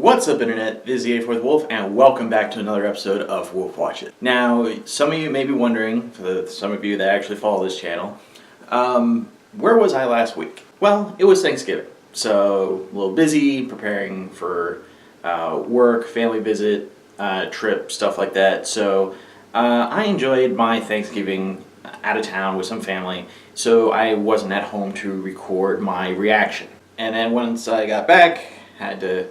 What's up, Internet? This is the 84th Wolf, and welcome back to another episode of Wolf Watch It. Now, some of you may be wondering, for some of you that actually follow this channel, where was I last week? Well, it was Thanksgiving, so a little busy preparing for work, family visit, trip, stuff like that. So I enjoyed my Thanksgiving out of town with some family, so I wasn't at home to record my reaction. And then once I got back, had to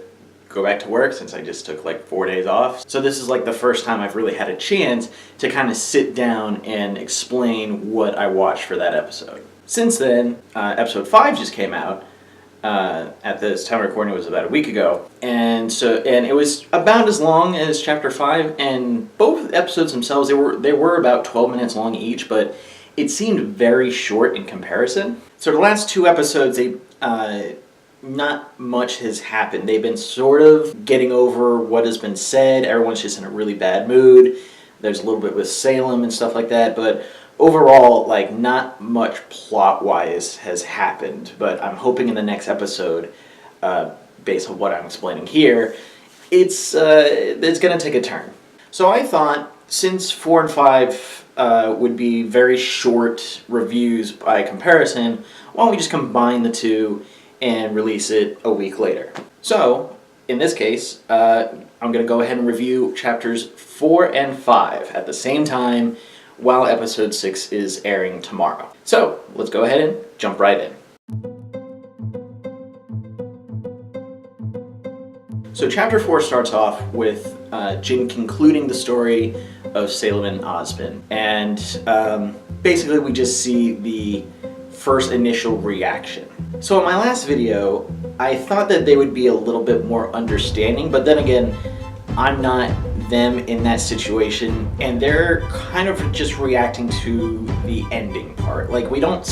go back to work since I just took like 4 days off. So this is like the first time I've really had a chance to kind of sit down and explain what I watched for that episode. Since then, episode 5 just came out. At this time of recording, it was about a week ago. And it was about as long as chapter 5, and both episodes themselves, they were about 12 minutes long each, but it seemed very short in comparison. So the last two episodes, not much has happened. They've been sort of getting over what has been said. Everyone's just in a really bad mood. There's a little bit with Salem and stuff like that, but overall, like, not much plot-wise has happened. But I'm hoping in the next episode, based on what I'm explaining here, it's going to take a turn. So I thought, since 4 and 5 would be very short reviews by comparison, why don't we just combine the two and release it a week later. So, in this case, I'm going to go ahead and review chapters 4 and 5 at the same time while episode 6 is airing tomorrow. So, let's go ahead and jump right in. So chapter 4 starts off with Jin concluding the story of Salem and Ozpin. And basically we just see the first initial reaction. So in my last video, I thought that they would be a little bit more understanding, but then again, I'm not them in that situation, and they're kind of just reacting to the ending part. Like, we don't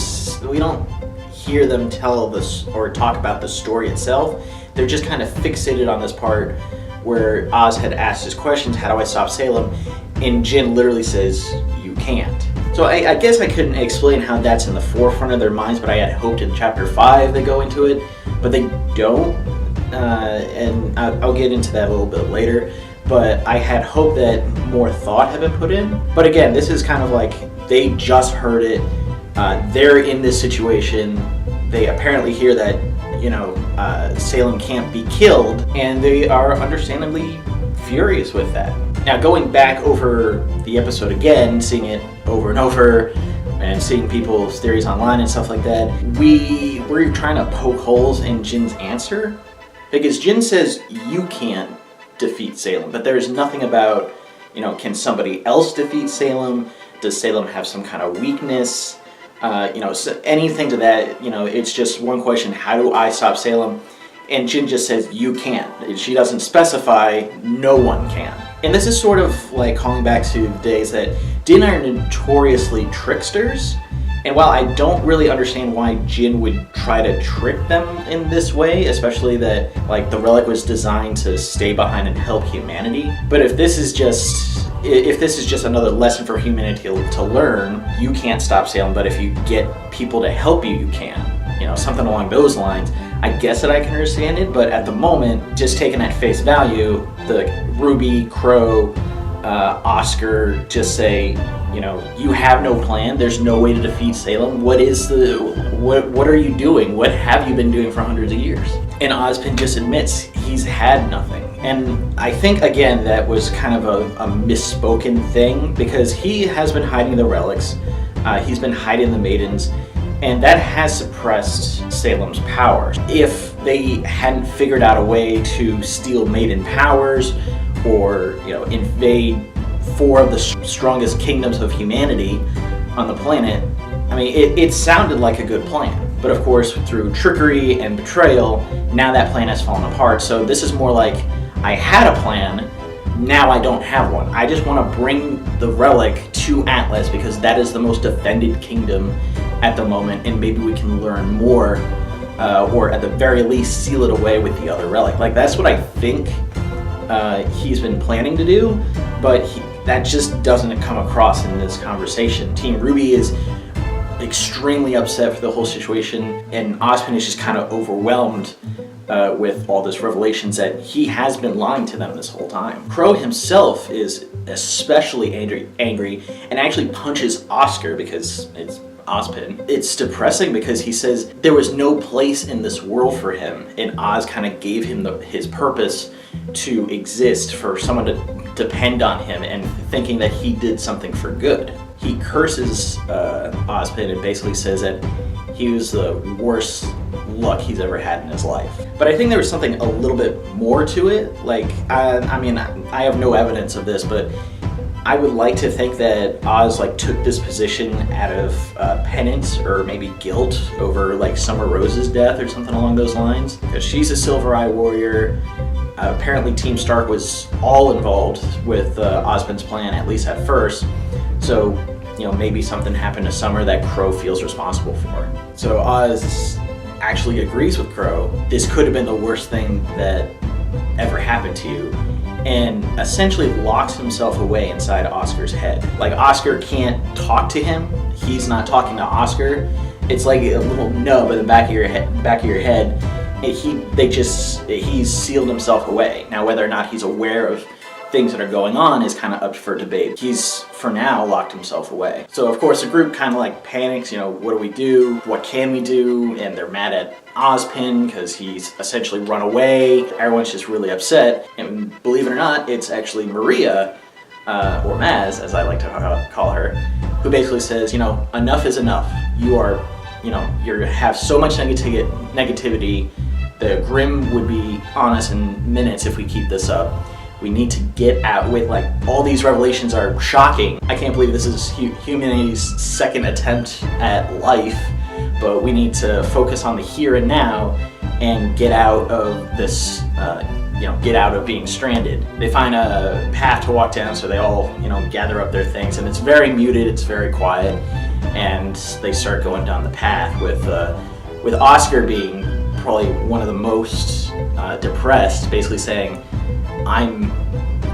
hear them tell this or talk about the story itself. They're just kind of fixated on this part where Oz had asked his questions, how do I stop Salem? And Jin literally says, you can't. So I guess I couldn't explain how that's in the forefront of their minds, but I had hoped in chapter 5 they go into it, but they don't, and I'll get into that a little bit later, but I had hoped that more thought had been put in. But again, this is kind of like, they just heard it, they're in this situation, they apparently hear that, Salem can't be killed, and they are understandably furious with that. Now, going back over the episode again, seeing it over and over, and seeing people's theories online and stuff like that, we're trying to poke holes in Jin's answer, because Jin says you can't defeat Salem, but there's nothing about, can somebody else defeat Salem? Does Salem have some kind of weakness? So anything to that, it's just one question, how do I stop Salem? And Jin just says, you can't. She doesn't specify, no one can. And this is sort of like calling back to the days that Din are notoriously tricksters. And while I don't really understand why Jin would try to trick them in this way, especially that like the relic was designed to stay behind and help humanity, but if this is just another lesson for humanity to learn, you can't stop Salem, but if you get people to help you, you can. Something along those lines. I guess that I can understand it, but at the moment, just taking at face value, the RWBY, Crow, Oscar just say, you have no plan. There's no way to defeat Salem. What are you doing? What have you been doing for hundreds of years? And Ozpin just admits he's had nothing. And I think, again, that was kind of a misspoken thing, because he has been hiding the relics. He's been hiding the maidens. And that has suppressed Salem's power. If they hadn't figured out a way to steal maiden powers or, invade 4 of the strongest kingdoms of humanity on the planet, I mean, it sounded like a good plan. But of course, through trickery and betrayal, now that plan has fallen apart. So this is more like, I had a plan, now I don't have one. I just want to bring the relic to Atlas because that is the most defended kingdom at the moment, and maybe we can learn more, or at the very least seal it away with the other relic. Like, that's what I think he's been planning to do, but that just doesn't come across in this conversation. Team RWBY is extremely upset for the whole situation, and Ozpin is just kind of overwhelmed with all this revelations that he has been lying to them this whole time. Crow himself is especially angry and actually punches Oscar because it's Ozpin. It's depressing because he says there was no place in this world for him, and Oz kind of gave him his purpose to exist, for someone to depend on him, and thinking that he did something for good. He curses Ozpin and basically says that he was the worst luck he's ever had in his life. But I think there was something a little bit more to it. Like, I mean, I have no evidence of this, but I would like to think that Oz like took this position out of penance or maybe guilt over like Summer Rose's death or something along those lines, because she's a Silver Eye warrior. Apparently Team Stark was all involved with Ozpin's plan, at least at first. So, you know, maybe something happened to Summer that Crow feels responsible for. So Oz actually agrees with Crow. This could have been the worst thing that ever happened to you, and essentially locks himself away inside Oscar's head. Like, Oscar can't talk to him. He's not talking to Oscar. It's like a little nub in the back of your head. He's sealed himself away. Now, whether or not he's aware of things that are going on is kind of up for debate. He's, for now, locked himself away. So, of course, the group kind of like panics, you know, what do we do? What can we do? And they're mad at Ozpin because he's essentially run away. Everyone's just really upset. And believe it or not, it's actually Maria, or Maz, as I like to call her, who basically says, you know, enough is enough. You are, you know, you have so much negativity. The Grimm would be on us in minutes if we keep this up. We need to get out with, like, all these revelations are shocking. I can't believe this is humanity's second attempt at life, but we need to focus on the here and now and get out of this, get out of being stranded. They find a path to walk down, so they all, you know, gather up their things, and it's very muted, it's very quiet, and they start going down the path with Oscar being probably one of the most depressed, basically saying, I'm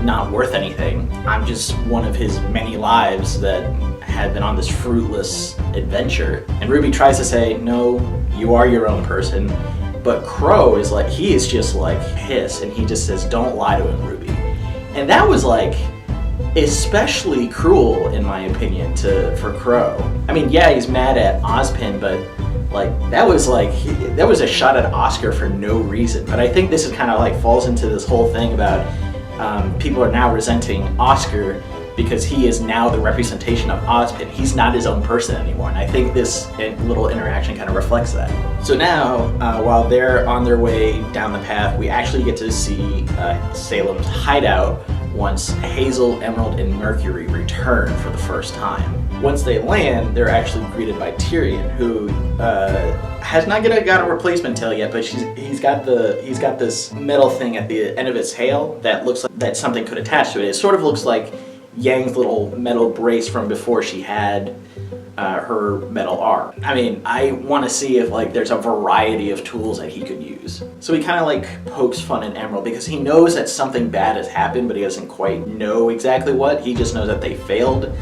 not worth anything. I'm just one of his many lives that had been on this fruitless adventure. And RWBY tries to say, no, you are your own person. But Crow is like, he is just like pissed, and he just says, don't lie to him, RWBY. And that was like especially cruel, in my opinion, for Crow. I mean, yeah, he's mad at Ozpin, but like, that was a shot at Oscar for no reason. But I think this is kind of like falls into this whole thing about people are now resenting Oscar because he is now the representation of Ozpin. He's not his own person anymore, and I think this little interaction kind of reflects that. So now, while they're on their way down the path, we actually get to see Salem's hideout once Hazel, Emerald, and Mercury return for the first time. Once they land, they're actually greeted by Tyrion, who has not got a replacement tail yet, but he's got this metal thing at the end of his tail that looks like that something could attach to it. It sort of looks like Yang's little metal brace from before she had her metal arm. I mean, I want to see if like there's a variety of tools that he could use. So he kind of like pokes fun at Emerald because he knows that something bad has happened, but he doesn't quite know exactly what. He just knows that they failed,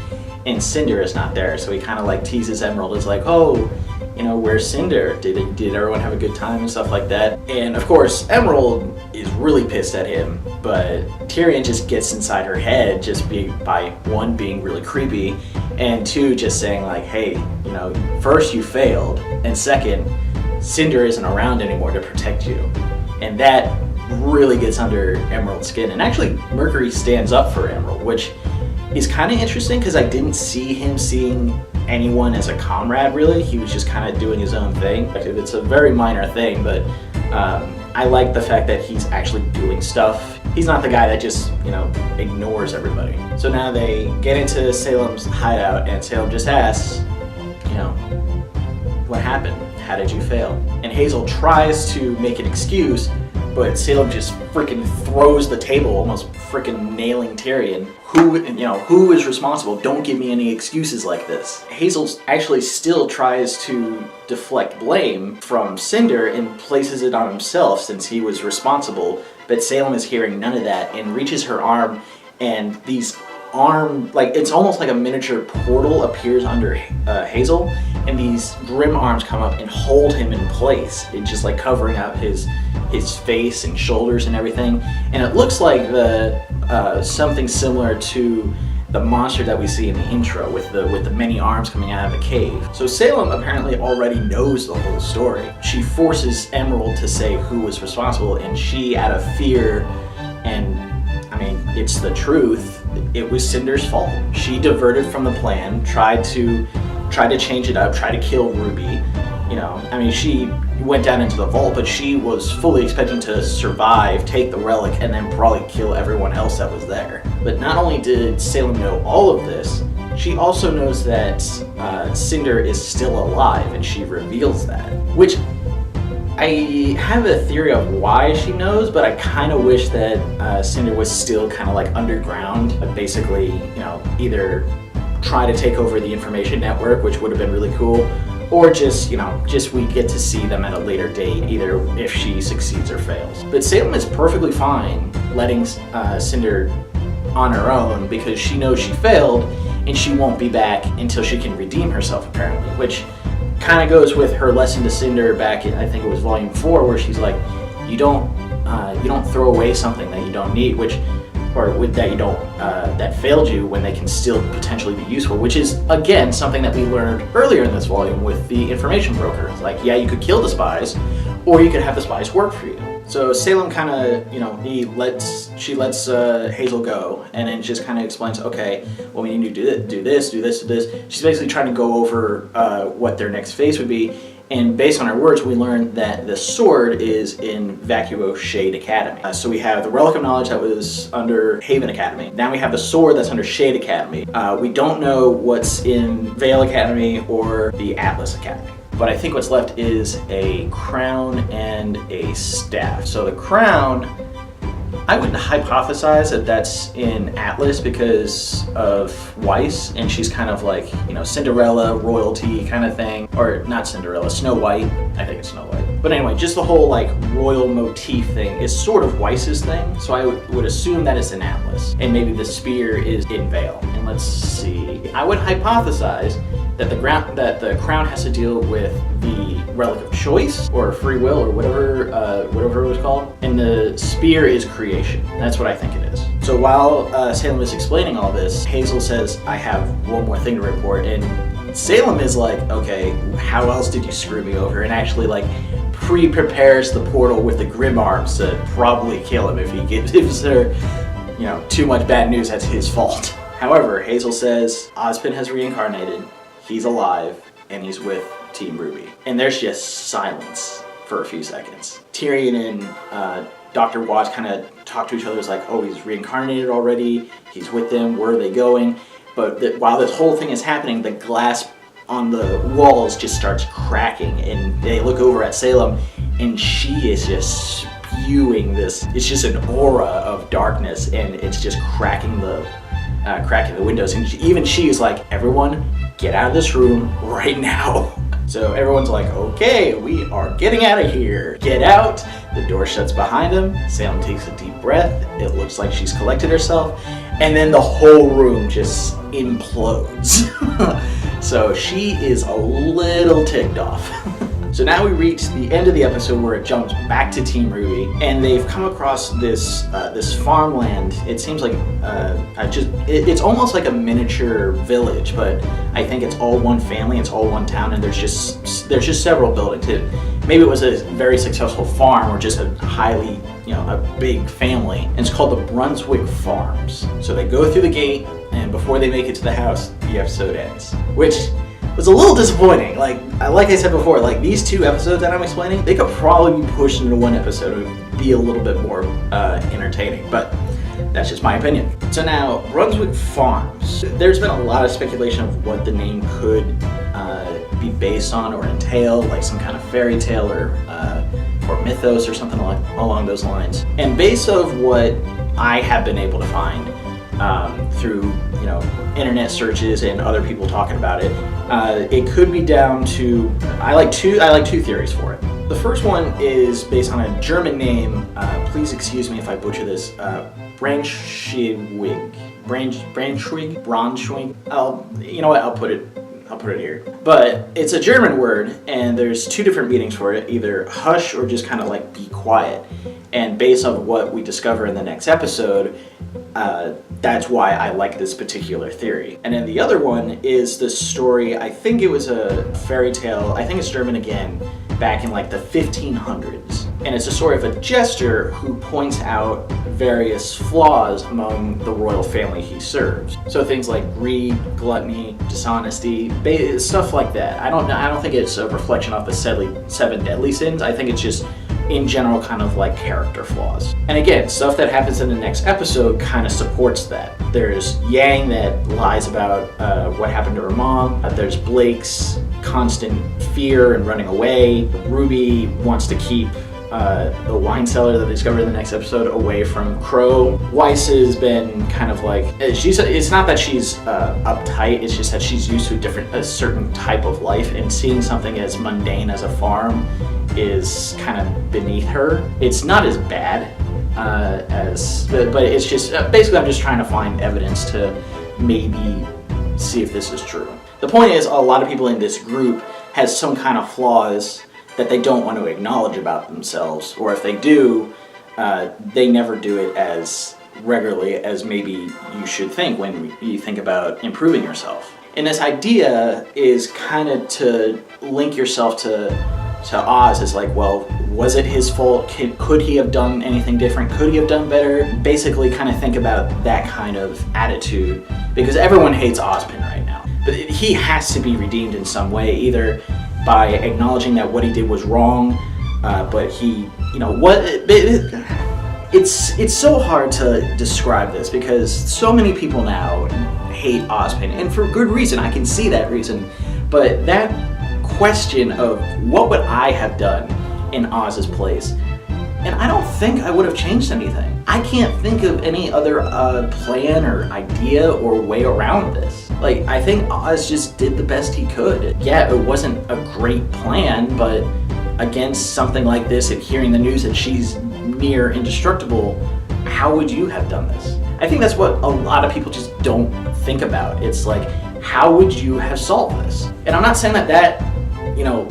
and Cinder is not there. So he kind of like teases Emerald. It's like, oh, you know, where's Cinder? Did everyone have a good time and stuff like that? And of course, Emerald is really pissed at him, but Tyrion just gets inside her head by one, being really creepy, and two, just saying like, hey, you know, first you failed, and second, Cinder isn't around anymore to protect you. And that really gets under Emerald's skin. And actually, Mercury stands up for Emerald, which is kind of interesting because I didn't see him seeing anyone as a comrade, really. He was just kind of doing his own thing. It's a very minor thing, but I like the fact that he's actually doing stuff. He's not the guy that just, you know, ignores everybody. So now they get into Salem's hideout, and Salem just asks, you know, what happened? How did you fail? And Hazel tries to make an excuse, but Salem just freaking throws the table, almost freaking nailing Tyrion. Who is responsible? Don't give me any excuses like this. Hazel actually still tries to deflect blame from Cinder and places it on himself since he was responsible, but Salem is hearing none of that and reaches her arm, and these arm, like it's almost like a miniature portal appears under Hazel, and these grim arms come up and hold him in place. It's just like covering up his face and shoulders and everything. And it looks like something similar to the monster that we see in the intro with the many arms coming out of the cave. So Salem apparently already knows the whole story. She forces Emerald to say who was responsible, and she, out of fear, and I mean, it's the truth, it was Cinder's fault. She diverted from the plan, tried to change it up, tried to kill Ruby. You know, I mean, she went down into the vault, but she was fully expecting to survive, take the relic, and then probably kill everyone else that was there. But not only did Salem know all of this, she also knows that Cinder is still alive, and she reveals that. Which, I have a theory of why she knows, but I kind of wish that Cinder was still kind of like underground, like basically, you know, either try to take over the information network, which would have been really cool, or just, you know, just we get to see them at a later date, either if she succeeds or fails. But Salem is perfectly fine letting Cinder on her own because she knows she failed and she won't be back until she can redeem herself, apparently, which kind of goes with her lesson to Cinder back in, I think it was volume 4, where she's like, you don't throw away something that you don't need, that failed you when they can still potentially be useful, which is, again, something that we learned earlier in this volume with the information broker. It's like, yeah, you could kill the spies, or you could have the spies work for you. So Salem kind of, you know, she lets Hazel go, and then just kind of explains, okay, well, we need to do this. She's basically trying to go over what their next phase would be. And based on her words, we learned that the sword is in Vacuo Shade Academy. So we have the Relic of Knowledge that was under Haven Academy. Now we have the sword that's under Shade Academy. We don't know what's in Veil Academy or the Atlas Academy. But I think what's left is a crown and a staff. So the crown, I would hypothesize that that's in Atlas because of Weiss, and she's kind of like, you know, Cinderella, royalty kind of thing. Or not Cinderella, Snow White. I think it's Snow White. But anyway, just the whole like royal motif thing is sort of Weiss's thing. So I would assume that it's in Atlas. And maybe the spear is in Veil. And let's see. I would hypothesize that the crown has to deal with the Relic of Choice or Free Will or whatever it was called, and the spear is creation. That's what I think it is. So while Salem is explaining all this, Hazel says, I have one more thing to report, and Salem is like, okay, how else did you screw me over? And actually like pre-prepares the portal with the grim arms to probably kill him if he gives her, you know, too much bad news. That's his fault. However, Hazel says Ozpin has reincarnated. He's alive, and he's with Team RWBY. And there's just silence for a few seconds. Tyrion and Dr. Watts kind of talk to each other. It's like, oh, he's reincarnated already. He's with them. Where are they going? But while this whole thing is happening, the glass on the walls just starts cracking. And they look over at Salem, and she is just spewing this. It's just an aura of darkness, and it's just cracking the windows. And even she is like, everyone, get out of this room right now. So everyone's like, okay, we are getting out of here. Get out. The door shuts behind him. Salem takes a deep breath. It looks like she's collected herself. And then the whole room just implodes. So she is a little ticked off. So now we reach the end of the episode where it jumps back to Team RWBY, and they've come across this farmland. It seems like it's almost like a miniature village, but I think it's all one family, it's all one town, and there's just several buildings. Maybe it was a very successful farm or just a highly, you know, a big family. And it's called the Brunswick Farms. So they go through the gate, and before they make it to the house, the episode ends, which was a little disappointing. Like I said before, like these two episodes that I'm explaining, they could probably be pushed into one episode and be a little bit more entertaining, but that's just my opinion. So now, Brunswick Farms. There's been a lot of speculation of what the name could be based on or entail, like some kind of fairy tale or mythos or something along those lines. And based of what I have been able to find through, you know, internet searches and other people talking about it, it could be down to I like two theories for it. The first one is based on a German name. Please excuse me if I butcher this. Braunschweig. Braunschweig. You know what? I'll put it here. But it's a German word, and there's two different meanings for it: either hush or just kind of like be quiet. And based on what we discover in the next episode, that's why I like this particular theory. And then the other one is the story. I think it was a fairy tale. I think it's German again, back in like the 1500s. And it's a story of a jester who points out various flaws among the royal family he serves. So things like greed, gluttony, dishonesty, stuff like that. I don't think it's a reflection of the seven deadly sins. I think it's just in general kind of like character flaws. And again, stuff that happens in the next episode kind of supports that. There's Yang that lies about what happened to her mom. There's Blake's constant fear and running away. Ruby wants to keep the wine cellar that they discovered in the next episode away from Crow. Weiss has been kind of like, it's not that she's uptight, it's just that she's used to a certain type of life, and seeing something as mundane as a farm is kind of beneath her. It's not as bad but it's just, basically I'm just trying to find evidence to maybe see if this is true. The point is, a lot of people in this group has some kind of flaws that they don't want to acknowledge about themselves, or if they do, they never do it as regularly as maybe you should think when you think about improving yourself. And this idea is kind of to link yourself to Oz as like, well, was it his fault? Could he have done anything different? Could he have done better? Basically kind of think about that kind of attitude, because everyone hates Ozpin right now. But he has to be redeemed in some way, either by acknowledging that what he did was wrong, but he, it's so hard to describe this because so many people now hate Ozpin, and for good reason. I can see that reason, but that question of what would I have done in Oz's place, and I don't think I would have changed anything. I can't think of any other plan or idea or way around this. Like, I think Oz just did the best he could. Yeah, it wasn't a great plan, but against something like this and hearing the news that she's near indestructible, how would you have done this? I think that's what a lot of people just don't think about. It's like, how would you have solved this? And I'm not saying that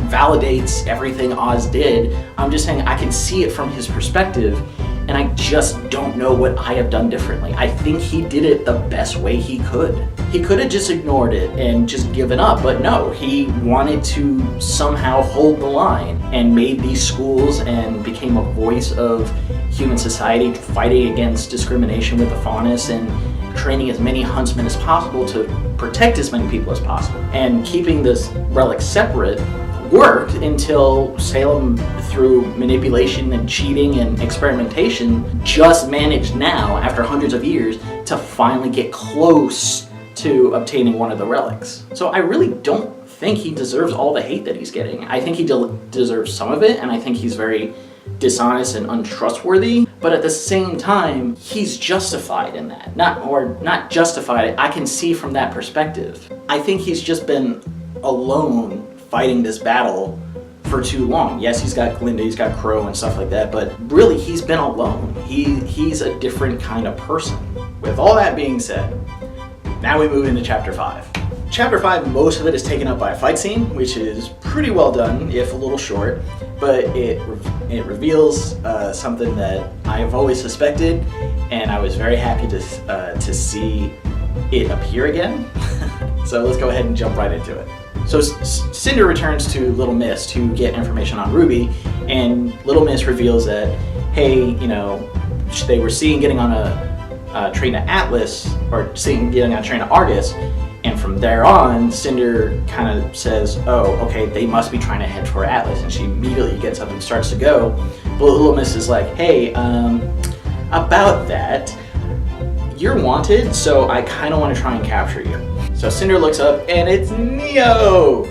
validates everything Oz did. I'm just saying I can see it from his perspective, and I just don't know what I have done differently. I think he did it the best way he could. He could have just ignored it and just given up, but no, he wanted to somehow hold the line and made these schools and became a voice of human society, fighting against discrimination with the faunus and training as many huntsmen as possible to protect as many people as possible. And keeping this relic separate worked until Salem, through manipulation and cheating and experimentation, just managed now, after hundreds of years, to finally get close to obtaining one of the relics. So I really don't think he deserves all the hate that he's getting. I think he deserves some of it, and I think he's very dishonest and untrustworthy, but at the same time, he's justified in that. Not justified, I can see from that perspective. I think he's just been alone fighting this battle for too long. Yes, he's got Glinda, he's got Crow and stuff like that, but really he's been alone. He's a different kind of person. With all that being said, now we move into Chapter 5. Chapter 5, most of it is taken up by a fight scene, which is pretty well done, if a little short, but it reveals something that I've always suspected, and I was very happy to see it appear again. So let's go ahead and jump right into it. So Cinder returns to Little Miss to get information on Ruby, and Little Miss reveals that, hey, they were seen getting on a train to Atlas, or seen getting on a train to Argus, and from there on, Cinder kind of says, oh, okay, they must be trying to head for Atlas, and she immediately gets up and starts to go. But Little Miss is like, hey, about that, you're wanted, so I kind of want to try and capture you. So Cinder looks up, and it's Neo!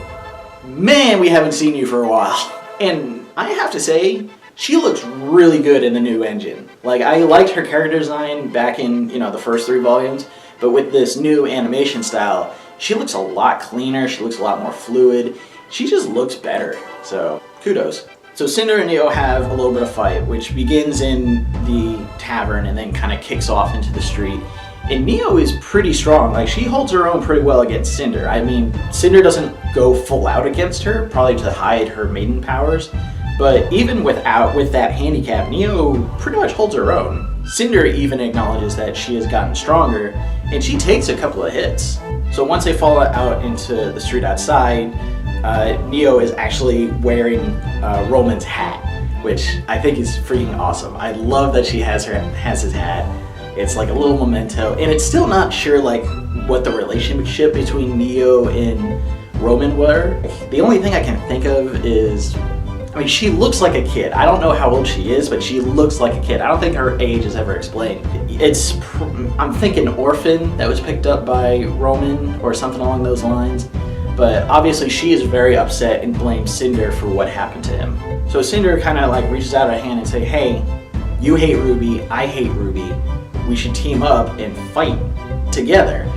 Man, we haven't seen you for a while. And I have to say, she looks really good in the new engine. Like, I liked her character design back in, the first 3 volumes, but with this new animation style, she looks a lot cleaner, she looks a lot more fluid, she just looks better. So, kudos. So Cinder and Neo have a little bit of fight, which begins in the tavern and then kind of kicks off into the street. And Neo is pretty strong. Like, she holds her own pretty well against Cinder. I mean, Cinder doesn't go full out against her, probably to hide her maiden powers. But even with that handicap, Neo pretty much holds her own. Cinder even acknowledges that she has gotten stronger, and she takes a couple of hits. So once they fall out into the street outside, Neo is actually wearing Roman's hat, which I think is freaking awesome. I love that she has his hat. It's like a little memento, and it's still not sure like what the relationship between Neo and Roman were. The only thing I can think of is, I mean, she looks like a kid. I don't know how old she is, but she looks like a kid. I don't think her age is ever explained. I'm thinking orphan that was picked up by Roman or something along those lines. But obviously she is very upset and blames Cinder for what happened to him. So Cinder kind of like reaches out a hand and say, hey, you hate RWBY, I hate RWBY. We should team up and fight together.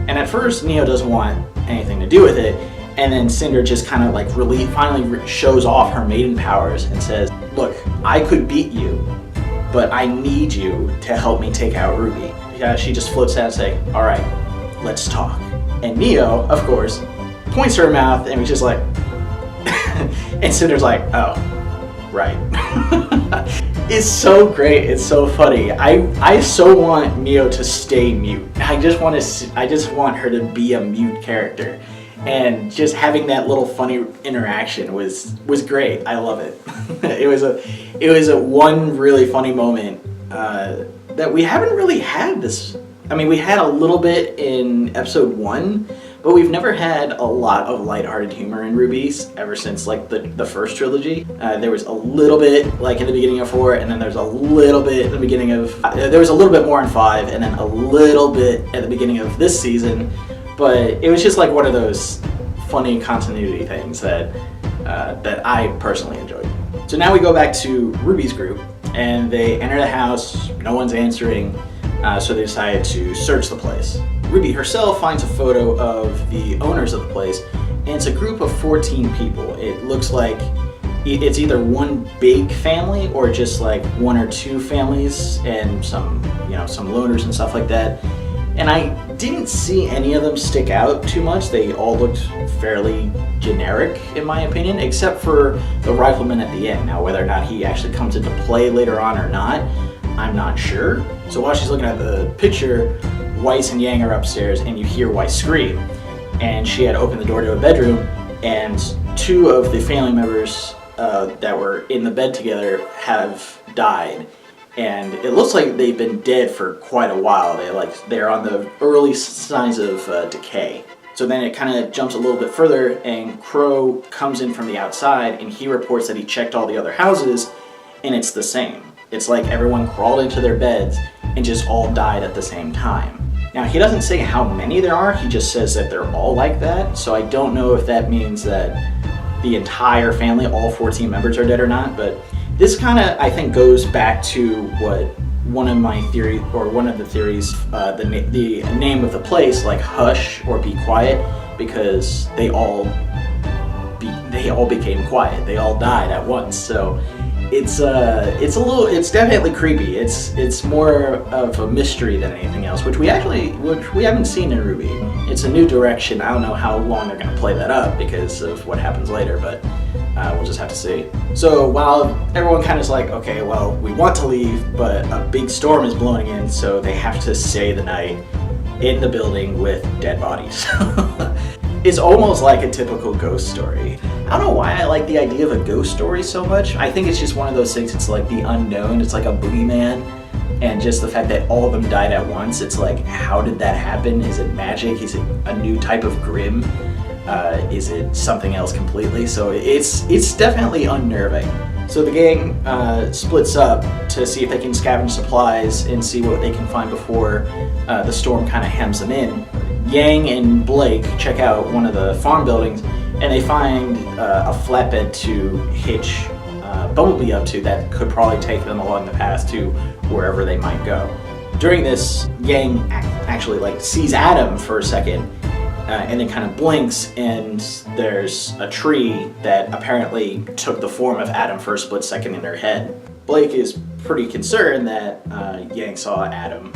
And at first Neo doesn't want anything to do with it. And then Cinder just kind of like finally shows off her maiden powers and says, look, I could beat you, but I need you to help me take out RWBY. Yeah, she just floats out and say, all right, let's talk. And Neo, of course, points to her mouth and was just like, and Cinder's like, oh, right. It's so great, it's so funny. I so want Neo to stay mute. I just want her to be a mute character. And just having that little funny interaction was great. I love it. It was a one really funny moment that we haven't really had this. I mean, we had a little bit in episode 1, but we've never had a lot of lighthearted humor in RWBY ever since like the first trilogy. There was a little bit like in the beginning of 4, and then there's a little bit at the beginning of there was a little bit more in 5, and then a little bit at the beginning of this season. But it was just like one of those funny continuity things that I personally enjoyed. So now we go back to RWBY's group, and they enter the house. No one's answering, so they decide to search the place. RWBY herself finds a photo of the owners of the place, and it's a group of 14 people. It looks like it's either one big family or just like 1 or 2 families and some loners and stuff like that. And I didn't see any of them stick out too much. They all looked fairly generic, in my opinion, except for the rifleman at the end. Now, whether or not he actually comes into play later on or not, I'm not sure. So while she's looking at the picture, Weiss and Yang are upstairs, and you hear Weiss scream. And she had opened the door to a bedroom, and 2 of the family members that were in the bed together have died. And it looks like they've been dead for quite a while. They're on the early signs of decay. So then it kind of jumps a little bit further, and Crow comes in from the outside, and he reports that he checked all the other houses, and it's the same. It's like everyone crawled into their beds and just all died at the same time. Now, he doesn't say how many there are, he just says that they're all like that, so I don't know if that means that the entire family, all 14 members are dead or not, but this kind of, I think, goes back to what one of the theories, the name of the place, like Hush or Be Quiet, because they all became quiet. They all died at once. So it's definitely creepy. It's more of a mystery than anything else, which we haven't seen in RWBY. It's a new direction. I don't know how long they're going to play that up because of what happens later, but we'll just have to see. So while everyone kind of is like, okay, well, we want to leave, but a big storm is blowing in, so they have to stay the night in the building with dead bodies. It's almost like a typical ghost story. I don't know why I like the idea of a ghost story so much. I think it's just one of those things, it's like the unknown, it's like a boogeyman, and just the fact that all of them died at once, it's like, how did that happen? Is it magic? Is it a new type of grim? Is it something else completely? So it's definitely unnerving. So the gang splits up to see if they can scavenge supplies and see what they can find before the storm kind of hems them in. Yang and Blake check out one of the farm buildings, and they find a flatbed to hitch Bumblebee up to that could probably take them along the path to wherever they might go. During this, Yang actually sees Adam for a second, and then kind of blinks, and there's a tree that apparently took the form of Adam for a split second in her head. Blake is pretty concerned that Yang saw Adam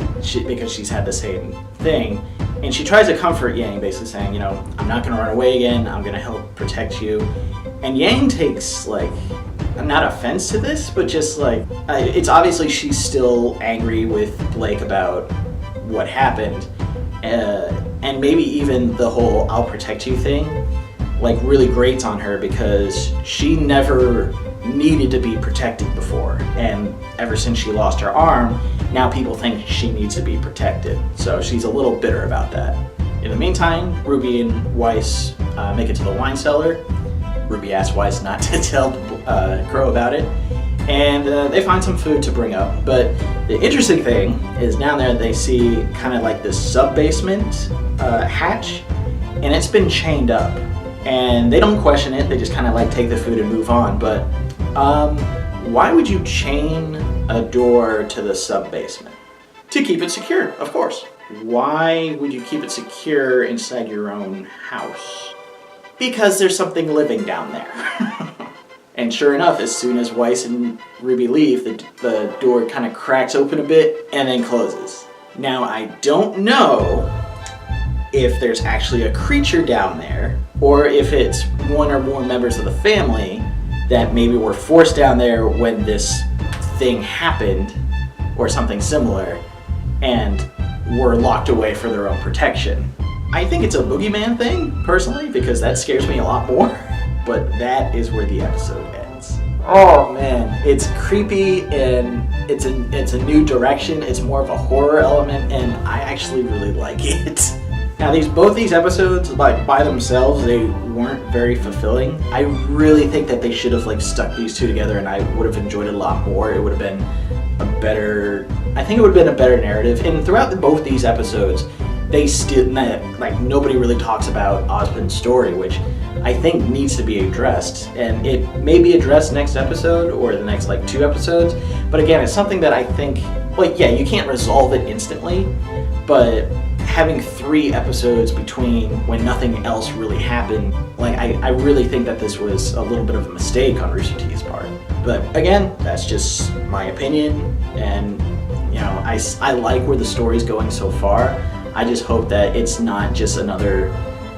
because she's had the same thing. And she tries to comfort Yang, basically saying, you know, I'm not going to run away again. I'm going to help protect you. And Yang takes, like, not offense to this, but just like, it's obviously she's still angry with Blake about what happened. And maybe even the whole I'll protect you thing, like, really grates on her because she never needed to be protected before. And ever since she lost her arm, now people think she needs to be protected. So she's a little bitter about that. In the meantime, Ruby and Weiss make it to the wine cellar. Ruby asks Weiss not to tell Crow about it. And they find some food to bring up. But the interesting thing is down there they see kind of like this sub-basement hatch, and it's been chained up. And they don't question it, they just kind of like take the food and move on. But why would you chain a door to the sub-basement? To keep it secure, of course. Why would you keep it secure inside your own house? Because there's something living down there. And sure enough, as soon as Weiss and Ruby leave, the door kind of cracks open a bit and then closes. Now, I don't know if there's actually a creature down there, or if it's one or more members of the family that maybe were forced down there when this thing happened, or something similar, and were locked away for their own protection. I think it's a boogeyman thing, personally, because that scares me a lot more. But that is where the episode ends. Oh man, it's creepy and it's a new direction. It's more of a horror element, and I actually really like it. Now both these episodes, like by themselves, they weren't very fulfilling. I really think that they should have like stuck these two together, and I would have enjoyed it a lot more. It would have been I think it would have been a better narrative. And throughout both these episodes, they still, like, nobody really talks about Osmond's story, which I think needs to be addressed, and it may be addressed next episode or the next like 2 episodes. But again, it's something that I think, like, yeah, you can't resolve it instantly, but having 3 episodes between when nothing else really happened, like, I really think that this was a little bit of a mistake on Rooster Teeth's part. But again, that's just my opinion, and you know, I like where the story's going so far. I just hope that it's not just another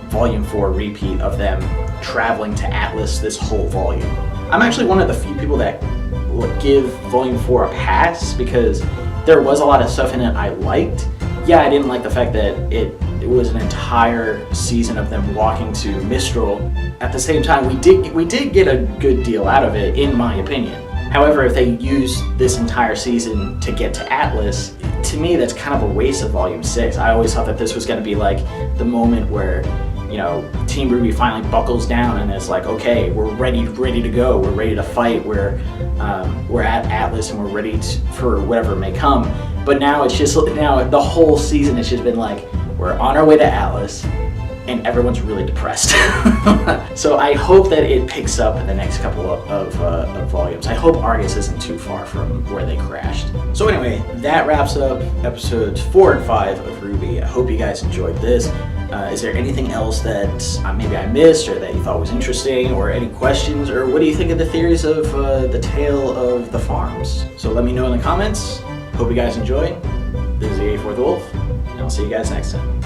Volume 4 repeat of them traveling to Atlas this whole volume. I'm actually one of the few people that would give Volume 4 a pass, because there was a lot of stuff in it I liked. Yeah, I didn't like the fact that it was an entire season of them walking to Mistral. At the same time, we did get a good deal out of it, in my opinion. However, if they use this entire season to get to Atlas, to me that's kind of a waste of Volume 6. I always thought that this was going to be like the moment where, you know, Team RWBY finally buckles down and it's like, okay, we're ready to go, we're ready to fight, we're at Atlas and we're ready for whatever may come. But now it's just, now the whole season has just been like, we're on our way to Atlas and everyone's really depressed. So I hope that it picks up in the next couple of volumes. I hope Argus isn't too far from where they crashed. So anyway, that wraps up episodes 4 and 5 of RWBY. I hope you guys enjoyed this. Is there anything else that maybe I missed or that you thought was interesting, or any questions, or what do you think of the theories of the tale of the farms? So let me know in the comments. Hope you guys enjoy. This is the 84th Wolf, and I'll see you guys next time.